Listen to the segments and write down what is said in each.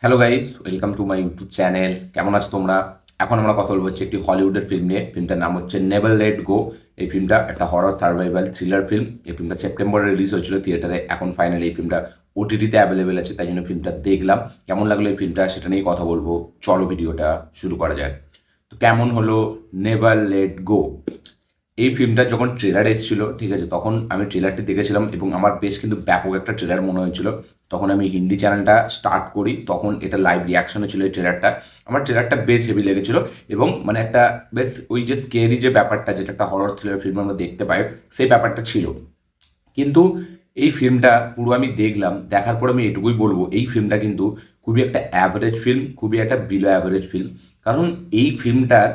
Hello guys, welcome to my YouTube channel. কেমন আছো তোমরা? এখন আমরা কথা বলবো হচ্ছে একটি হলিউডের ফিল্ম নিয়ে। ফিল্মটার নাম হচ্ছে নেভার লেট গো। এই ফিল্মটা একটা হরর সার্ভাইভাল থ্রিলার ফিল্ম। এই ফিল্মটা সেপ্টেম্বরে রিলিজ হয়েছিল থিয়েটারে। এখন ফাইনালি এই ফিল্মটা ওটিটিতে অ্যাভেলেবেল আছে, তাই জন্য ফিল্মটা দেখলাম। কেমন লাগলো এই ফিল্মটা সেটা নিয়েই কথা বলবো। চলো ভিডিওটা শুরু করা যায়। তো কেমন হলো নেভার লেট গো? এই ফিল্মটা যখন ট্রেলার এসেছিল, ঠিক আছে, তখন আমি ট্রেলারটি দেখেছিলাম এবং আমার বেশ কিন্তু ব্যাপক একটা ট্রেলার মনে হয়েছিল। তখন আমি হিন্দি চ্যানেলটা স্টার্ট করি, তখন এটা লাইভ রিয়াকশনে ছিল এই ট্রেলারটা। আমার ট্রেলারটা বেশ হেভি লেগেছিল এবং মানে একটা বেশ ওই যে স্কেরি যে ব্যাপারটা, যেটা একটা হরর থ্রিলার ফিল্ম আমরা দেখতে পাই, সেই ব্যাপারটা ছিল। কিন্তু এই ফিল্মটা পুরো আমি দেখলাম, দেখার পর আমি এটুকুই বলবো, এই ফিল্মটা কিন্তু খুবই একটা অ্যাভারেজ ফিল্ম, খুবই একটা বিলো অ্যাভারেজ ফিল্ম। কারণ এই ফিল্মটার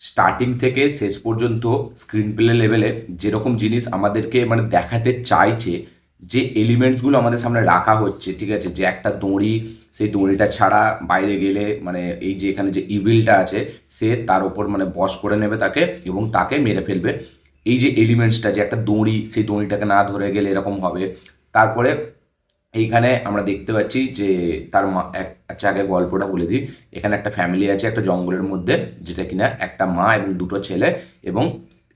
স্টার্টিং থেকে শেষ পর্যন্ত স্ক্রিন প্লে লেভেলে যেরকম জিনিস আমাদেরকে মানে দেখাতে চাইছে, যে এলিমেন্টসগুলো আমাদের সামনে রাখা হচ্ছে, ঠিক আছে, যে একটা দড়ি, সেই দড়িটা ছাড়া বাইরে গেলে মানে এই যে এখানে যে ইভিলটা আছে, সে তার ওপর মানে বশ করে নেবে তাকে এবং তাকে মেরে ফেলবে। এই যে এলিমেন্টসটা, যে একটা দড়ি, সেই দড়িটাকে না ধরে গেলে এরকম হবে। তারপরে এইখানে আমরা দেখতে পাচ্ছি যে তার মা আচ্ছা আগে গল্পটা বলে দিই। এখানে একটা ফ্যামিলি আছে একটা জঙ্গলের মধ্যে, যেটা কিনা একটা মা এবং দুটো ছেলে, এবং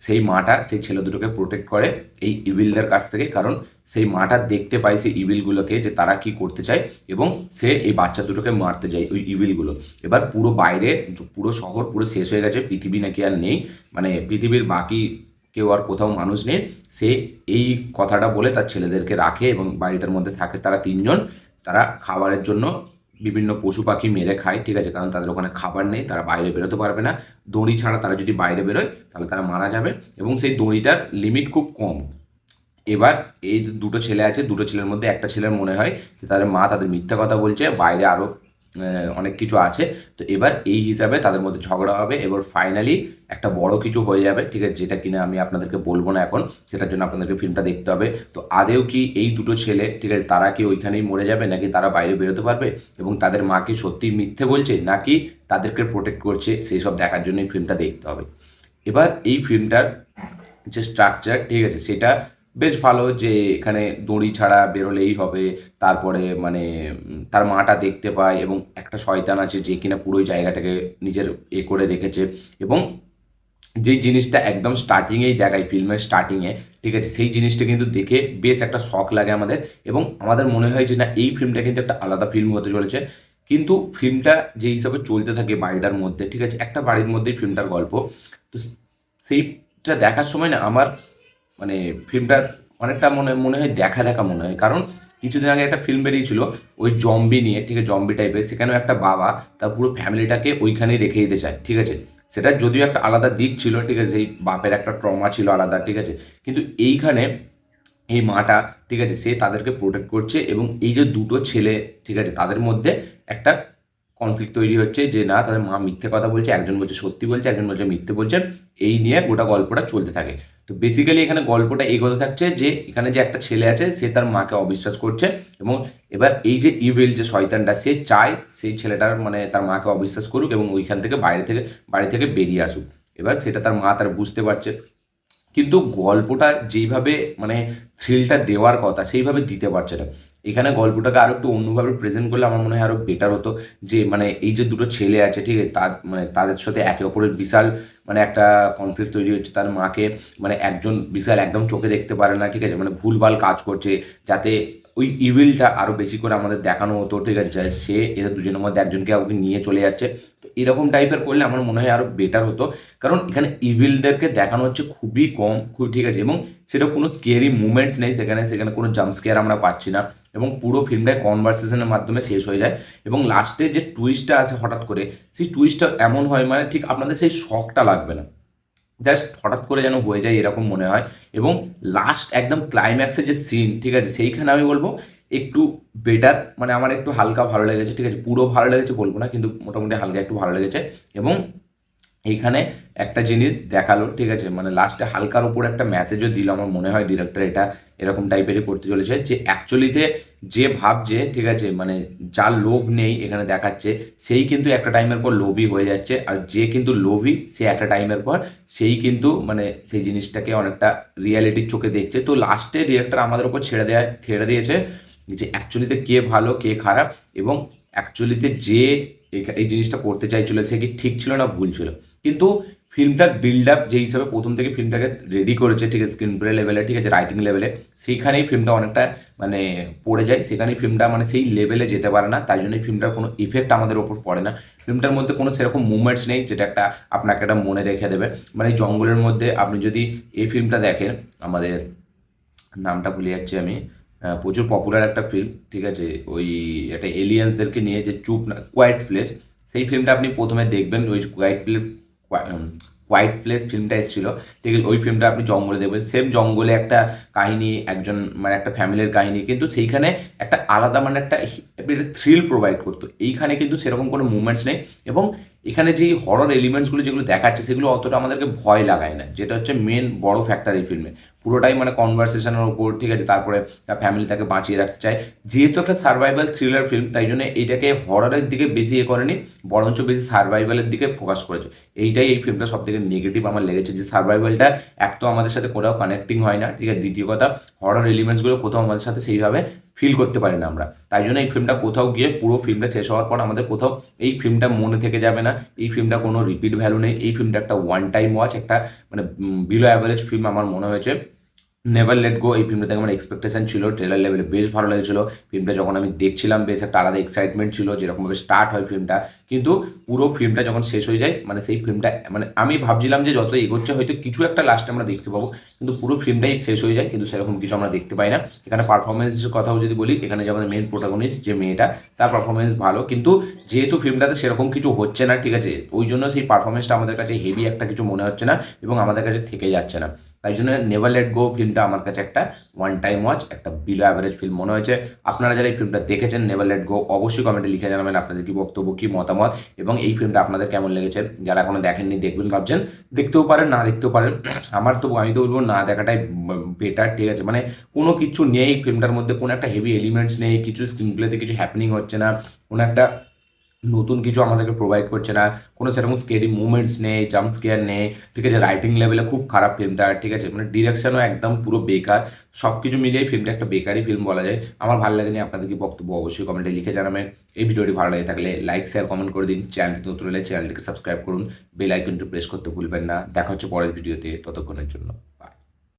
সেই মাটা সেই ছেলে দুটোকে প্রোটেক্ট করে এই ইভিলদের কাছ থেকে। কারণ সেই মাটা দেখতে পায় সেই ইভিলগুলোকে, যে তারা কি করতে চায়, এবং সে এই বাচ্চা দুটোকে মারতে যায় ওই ইভিলগুলো। এবার পুরো বাইরে পুরো শহর পুরো শেষ হয়ে গেছে, পৃথিবী নাকি আর নেই, মানে পৃথিবীর বাকি কেউ আর কোথাও মানুষ নেই। সে এই কথাটা বলে তার ছেলেদেরকে রাখে এবং বাড়িটার মধ্যে থাকে তারা তিনজন। তারা খাবারের জন্য বিভিন্ন পশু পাখি মেরে খায়, ঠিক আছে, কারণ তাদের ওখানে খাবার নেই, তারা বাইরে বেরোতে পারবে না। দড়ি ছাড়া তারা যদি বাইরে বেরোয় তাহলে তারা মারা যাবে, এবং সেই দড়িটার লিমিট খুব কম। এবার এই যে দুটো ছেলে আছে, দুটো ছেলের মধ্যে একটা ছেলের মনে হয় যে তাদের মা তাদের মিথ্যা কথা বলছে, বাইরে আরও অনেক কিছু আছে। তো এবার এই হিসাবে তাদের মধ্যে ঝগড়া হবে, এবার ফাইনালি একটা বড় কিছু হয়ে যাবে, ঠিক আছে, যেটা কিনা আমি আপনাদেরকে বলবো না এখন, সেটার জন্য আপনাদেরকে ফিল্মটা দেখতে হবে। তো আদেও কি এই দুটো ছেলে, ঠিক আছে, তারা কি ওইখানেই মরে যাবে, নাকি তারা বাইরে বেরোতে পারবে, এবং তাদের মা কি সত্যিই মিথ্যে বলছে নাকি তাদেরকে প্রোটেক্ট করছে, সেই সব দেখার জন্য এই ফিল্মটা দেখতে হবে। এবার এই ফিল্মটার যে স্ট্রাকচার, ঠিক আছে, সেটা বেশ ভালো, যে এখানে দড়ি ছাড়া বেরোলেই হবে। তারপরে মানে তার মাটা দেখতে পায় এবং একটা শয়তান আছে যে কিনা পুরোই জায়গাটাকে নিজের করে রেখেছে। এবং যেই জিনিসটা একদম স্টার্টিংয়েই দেখায় ফিল্মের স্টার্টিংয়ে, ঠিক আছে, সেই জিনিসটা কিন্তু দেখে বেশ একটা শখ লাগে আমাদের, এবং আমাদের মনে হয় যে না, এই ফিল্মটা কিন্তু একটা আলাদা ফিল্ম হতে চলেছে। কিন্তু ফিল্মটা যে হিসাবে চলতে থাকে বাড়িটার মধ্যে, ঠিক আছে, একটা বাড়ির মধ্যেই ফিল্মটার গল্প। তো সেইটা দেখার সময় না আমার মানে ফিল্মটার অনেকটা মনে মনে হয় দেখা দেখা মনে হয়। কারণ কিছুদিন আগে একটা ফিল্ম বেরিয়েছিল ওই জম্বি নিয়ে, ঠিক আছে, জম্বি টাইপের, সেখানেও একটা বাবা তার পুরো ফ্যামিলিটাকে ওইখানেই রেখে দিতে চায়, ঠিক আছে। সেটা যদিও একটা আলাদা দিক ছিল, ঠিক আছে, এই বাপের একটা ট্রমা ছিল আলাদা, ঠিক আছে। কিন্তু এইখানে এই মাটা, ঠিক আছে, সে তাদেরকে প্রোটেক্ট করছে, এবং এই যে দুটো ছেলে, ঠিক আছে, তাদের মধ্যে একটা কনফ্লিক্ট তৈরি হচ্ছে, যে না, তাদের মা মিথ্যে কথা বলছে, একজন বলছে সত্যি বলছে, একজন বলছে মিথ্যে বলছে। এই নিয়ে গোটা গল্পটা চলতে থাকে। তো বেসিক্যালি এখানে গল্পটা এগোতে থাকছে যে এখানে যে একটা ছেলে আছে, সে তার মাকে অবিশ্বাস করছে, এবং এবার এই যে ইভিল যে শয়তানটা, সে চায় সেই ছেলেটার মানে তার মাকে অবিশ্বাস করুক এবং ওইখান থেকে বাড়ি থেকে বেরিয়ে আসুক। এবার সেটা তার মা তার বুঝতে পারছে, কিন্তু গল্পটা যেইভাবে মানে থ্রিলটা দেওয়ার কথা সেইভাবে দিতে পারছে না। এখানে গল্পটাকে আরো একটু অন্যভাবে প্রেজেন্ট করলে আমার মনে হয় আরো বেটার হতো। যে মানে এই যে দুটো ছেলে আছে, ঠিক আছে, তার মানে তাদের সাথে একে অপরের বিশাল মানে একটা কনফ্লিক্ট তৈরি হচ্ছে। তার মাকে মানে একজন বিশাল একদম চোখে দেখতে পারে না, ঠিক আছে, মানে ভুলভাল কাজ করছে, যাতে ওই ইভিলটা আরো বেশি করে আমাদের দেখানো হতো, ঠিক আছে, যাতে সে এদের দুজনের মধ্যে একজনকে কাউকে নিয়ে চলে যাচ্ছে। তো এরকম টাইপের করলে আমার মনে হয় আরো বেটার হতো। কারণ এখানে ইভিলদেরকে দেখানো হচ্ছে খুবই কম, খুব, ঠিক আছে, এবং সেটা কোনো স্কেয়ারি মুভমেন্টস নেই সেখানে, সেখানে কোনো জাম্প স্কেয়ার আমরা পাচ্ছি না, এবং পুরো ফিল্মটাই কনভারসেশনের মাধ্যমে শেষ হয়ে যায়। এবং লাস্টে যে টুইস্টটা আসে হঠাৎ করে, সেই টুইস্টটা এমন হয় মানে ঠিক আপনাদের সেই শখটা লাগবে না, জাস্ট হঠাৎ করে যেন হয়ে যায় এরকম মনে হয়। এবং লাস্ট একদম ক্লাইম্যাক্সের যে সিন, ঠিক আছে, সেইখানে আমি বলবো একটু বেটার, মানে আমার একটু হালকা ভালো লেগেছে, ঠিক আছে, পুরো ভালো লেগেছে বলবো না, কিন্তু মোটামুটি হালকা একটু ভালো লেগেছে। এবং এইখানে একটা জিনিস দেখালো, ঠিক আছে, মানে লাস্টে হালকার উপর একটা মেসেজও দিল। আমার মনে হয় ডিরেক্টর এটা এরকম টাইপেরই করতে চলেছে, যে অ্যাকচুয়ালিতে যে ভাবছে, ঠিক আছে, মানে যার লোভ নেই এখানে দেখাচ্ছে, সেই কিন্তু একটা টাইমের পর লোভী হয়ে যাচ্ছে, আর যে কিন্তু লোভী সে একটা টাইমের পর সেই কিন্তু মানে সেই জিনিসটাকে অনেকটা রিয়ালিটির চোখে দেখছে। তো লাস্টে ডিরেক্টর আমাদের উপর ছেড়ে দিয়েছে যে অ্যাকচুয়ালিতে কে ভালো কে খারাপ, এবং অ্যাকচুয়ালিতে যে এই জিনিসটা করতে চাইছিল সে কি ঠিক ছিল না ভুল ছিল, কিন্তু ফিল্মটার বিল্ড আপ যে হিসাবে প্রথম থেকে ফিল্মটাকে রেডি করেছে, ঠিক আছে, স্ক্রিন প্লে লেভেলে, ঠিক আছে, রাইটিং লেভেলে, সেইখানেই ফিল্মটা অনেকটা মানে পড়ে যায়, সেখানেই ফিল্মটা মানে সেই লেভেলে যেতে পারে না, তাই জন্যই ফিল্মটার কোনো ইফেক্ট আমাদের ওপর পড়ে না। ফিল্মটার মধ্যে কোনো সেরকম মুভমেন্টস নেই যেটা একটা আপনাকে একটা মনে রেখে দেবে। মানে এই জঙ্গলের মধ্যে আপনি যদি এই ফিল্মটা দেখেন, আমাদের নামটা ভুলে যাচ্ছি আমি, প্রচুর পপুলার একটা ফিল্ম, ঠিক আছে, ওই একটা এলিয়েন্সদেরকে নিয়ে যে চুপ না, কোয়াইট প্লেস, সেই ফিল্মটা আপনি প্রথমে দেখবেন, ওই কোয়াইট প্লেস ফিল্মটা এসেছিলো, ঠিক আছে, ওই ফিল্মটা আপনি জঙ্গলে দেখবেন, সেম জঙ্গলে একটা কাহিনী, একজন মানে একটা ফ্যামিলির কাহিনী, কিন্তু সেইখানে একটা আলাদা মানে একটা থ্রিল প্রোভাইড করতো। এইখানে কিন্তু সেরকম কোনো মুভমেন্টস নেই, এবং এখানে যেই হরর এলিমেন্টসগুলো যেগুলো দেখাচ্ছে সেগুলো অতটা আমাদেরকে ভয় লাগায় না, যেটা হচ্ছে মেন বড় ফ্যাক্টর এই ফিল্মে। পুরোটাই মানে কনভারসেশনের উপর, ঠিক আছে, তারপরে তার ফ্যামিলি তাকে বাঁচিয়ে রাখতে চায়, যেহেতু একটা সার্ভাইভাল থ্রিলার ফিল্ম, তাই জন্য এইটাকে হররের দিকে বেশি করেনি, বরঞ্চ বেশি সার্ভাইভালের দিকে ফোকাস করেছে। এইটাই এই ফিল্মটা সব থেকে নেগেটিভ আমার লেগেছে, যে সার্ভাইভালটা এক তো আমাদের সাথে কোথাও কানেক্টিং হয় না, ঠিক আছে, দ্বিতীয় কথা হরর এলিমেন্টসগুলো কোথাও আমাদের সাথে সেইভাবে ফিল করতে পারি না আমরা। তাই জন্য এই ফিল্মটা কোথাও গিয়ে পুরো ফিল্মটা শেষ হওয়ার পর আমাদের কোথাও এই ফিল্মটা মনে থেকে যাবে না, এই ফিল্মটা কোনো রিপিট ভ্যালু নেই, এই ফিল্মটা একটা ওয়ান টাইম ওয়াচ, একটা মানে বিলো অ্যাভারেজ ফিল্ম আমার মনে হয়েছে। নেভার লেট গো এই ফিল্মটা থেকে আমার এক্সপেকটেশন ছিল ট্রেলার লেভেলে, বেশ ভালো লেগেছিলো ফিল্মটা, যখন আমি দেখছিলাম বেশ একটা আলাদা এক্সাইটমেন্ট ছিল, যেরকমভাবে স্টার্ট হয় ফিল্মটা, কিন্তু পুরো ফিল্মটা যখন শেষ হয়ে যায়, মানে সেই ফিল্মটা মানে আমি ভাবছিলাম যে যত এগোচ্ছে হয়তো কিছু একটা লাস্টে আমরা দেখতে পাবো, কিন্তু পুরো ফিল্মটাই শেষ হয়ে যায়, কিন্তু সেরকম কিছু আমরা দেখতে পাই না। এখানে পারফরমেন্সের কথাও যদি বলি, এখানে যে আমাদের মেন প্রোটাগনিস্ট যে মেয়েটা, তার পারফরমেন্স ভালো, কিন্তু যেহেতু ফিল্মটাতে সেরকম কিছু হচ্ছে না, ঠিক আছে, ওই জন্য সেই পারফরমেন্সটা আমাদের কাছে হেভি একটা কিছু মনে হচ্ছে না, এবং আমাদের কাছে থেকে যাচ্ছে না। তাই জন্য নেভার লেট গো ফিল্মটা আমার কাছে একটা ওয়ান টাইম ওয়াচ, একটা বিলো অ্যাভারেজ ফিল্ম মনে হয়েছে। আপনারা যারা এই ফিল্মটা দেখেছেন নেভার লেট গো, অবশ্যই কমেন্টে লিখে জানাবেন আপনাদের কি বক্তব্য, কি মতামত, এবং এই ফিল্মটা আপনাদের কেমন লেগেছে। যারা এখনো দেখেননি, দেখবেন ভাবছেন, দেখতেও পারেন, না দেখতেও পারেন, আমি তো বলবো না দেখাটাই বেটার, ঠিক আছে, মানে কোনো কিছু নেই ফিল্মটার মধ্যে, কোনো একটা হেভি এলিমেন্টস নেই, কিছু স্ক্রিন প্লেতে কিছু হ্যাপেনিং হচ্ছে না, কোনো একটা নতুন কিছু আমাদেরকে প্রোভাইড করছে না, কোনো সেরকম স্কেরি মুভমেন্টস নেই, জাম্প স্কেয়ার নেই, ঠিক আছে, রাইটিং লেভেলে খুব খারাপ ফিল্মটা, ঠিক আছে, মানে ডিরেকশনও একদম পুরো বেকার, সব কিছু মিলিয়ে ফিল্মটা একটা বেকারই ফিল্ম বলা যায়। আমার ভালো লাগেনি, আপনাদের কি বক্তব্য অবশ্যই কমেন্টে লিখে জানাবেন। এই ভিডিওটি ভালো লাগে থাকলে লাইক শেয়ার কমেন্ট করে দিন, চ্যানেলটি নতুন হলে চ্যানেলটিকে সাবস্ক্রাইব করুন, বেল আইকনটি প্রেস করতে ভুলবেন না। দেখা হচ্ছে পরের ভিডিওতে, ততক্ষণের জন্য বাই।